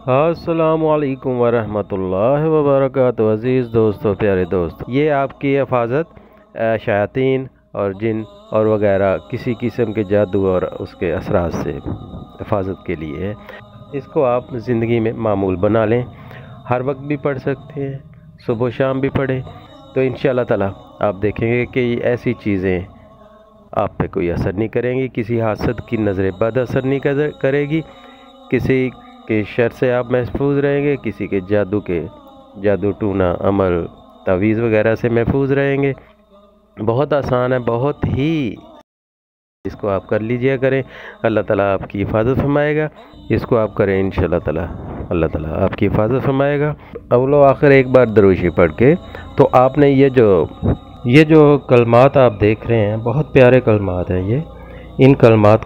السلام علیکم ورحمۃ اللہ وبرکاتہ۔ عزیز دوستو، پیارے دوست، یہ آپ کی حفاظت شیاطین اور جن اور وغیرہ کسی قسم کے جادو اور اس کے اثرات سے حفاظت کے لیے ہے۔ اس کو آپ زندگی میں معمول بنا لیں، ہر وقت بھی پڑھ سکتے ہیں، صبح و شام بھی پڑھیں، تو انشاءاللہ تعالی آپ دیکھیں گے کہ یہ ایسی چیزیں آپ پہ کوئی اثر نہیں کریں گی، کسی حاسد کی نظر بد اثر نہیں کرے گی، کسی کے شر سے آپ محفوظ رہیں گے، کسی کے جادو ٹونا عمل تعویذ وغیرہ سے محفوظ رہیں گے۔ بہت آسان ہے، بہت ہی، اس کو آپ کر لیجئے کریں، اللہ تعالیٰ آپ کی حفاظت فرمائے گا۔ اس کو آپ کریں انشاءاللہ تعالیٰ، اللہ تعالیٰ آپ کی حفاظت فرمائے گا۔ اول و آخر ایک بار دروشی پڑھ کے تو آپ نے یہ جو کلمات آپ دیکھ رہے ہیں، بہت پیارے کلمات ہیں یہ۔ ان کلمات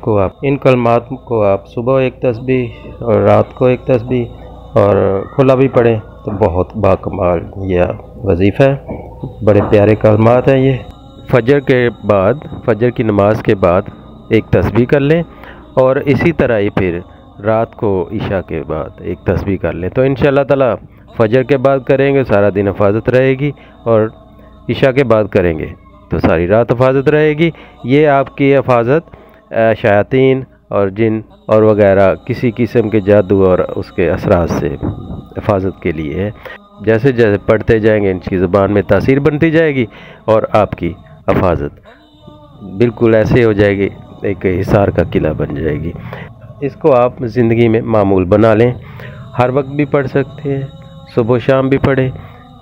کو آپ صبح ایک تسبیح اور رات کو ایک تسبیح اور کھلا بھی پڑھیں تو بہت باکمال یہ وظیفہ ہے۔ بڑے پیارے کلمات ہیں یہ۔ فجر کی نماز کے بعد ایک تسبیح کر لیں، اور اسی طرح ہی پھر رات کو عشاء کے بعد ایک تسبیح کر لیں، تو انشاءاللہ تعالی فجر کے بعد کریں گے سارا دن حفاظت رہے گی، اور عشاء کے بعد کریں گے تو ساری رات حفاظت رہے گی۔ یہ آپ کی حفاظت شیاطین اور جن اور وغیرہ کسی قسم کے جادو اور اس کے اثرات سے حفاظت کے لیے ہے۔ جیسے جیسے پڑھتے جائیں گے ان کی زبان میں تاثیر بنتی جائے گی، اور آپ کی حفاظت بالکل ایسے ہو جائے گی، ایک حصار کا قلعہ بن جائے گی۔ اس کو آپ زندگی میں معمول بنا لیں، ہر وقت بھی پڑھ سکتے ہیں، صبح و شام بھی پڑھیں،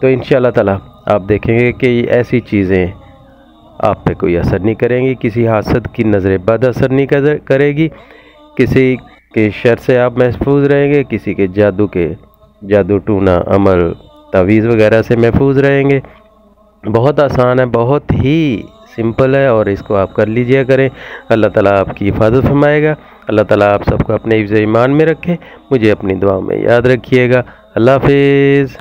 تو انشاءاللہ تعالی آپ دیکھیں گے کہ یہ ایسی چیزیں آپ پہ کوئی اثر نہیں کریں گی، کسی حاسد کی نظر بد اثر نہیں کرے گی، کسی کے شر سے آپ محفوظ رہیں گے، کسی کے جادو ٹونا عمل تعویذ وغیرہ سے محفوظ رہیں گے۔ بہت آسان ہے، بہت ہی سمپل ہے، اور اس کو آپ کر لیجئے کریں، اللہ تعالیٰ آپ کی حفاظت فرمائے گا۔ اللہ تعالیٰ آپ سب کو اپنے حفظ ایمان میں رکھے، مجھے اپنی دعاؤں میں یاد رکھیے گا۔ اللہ حافظ۔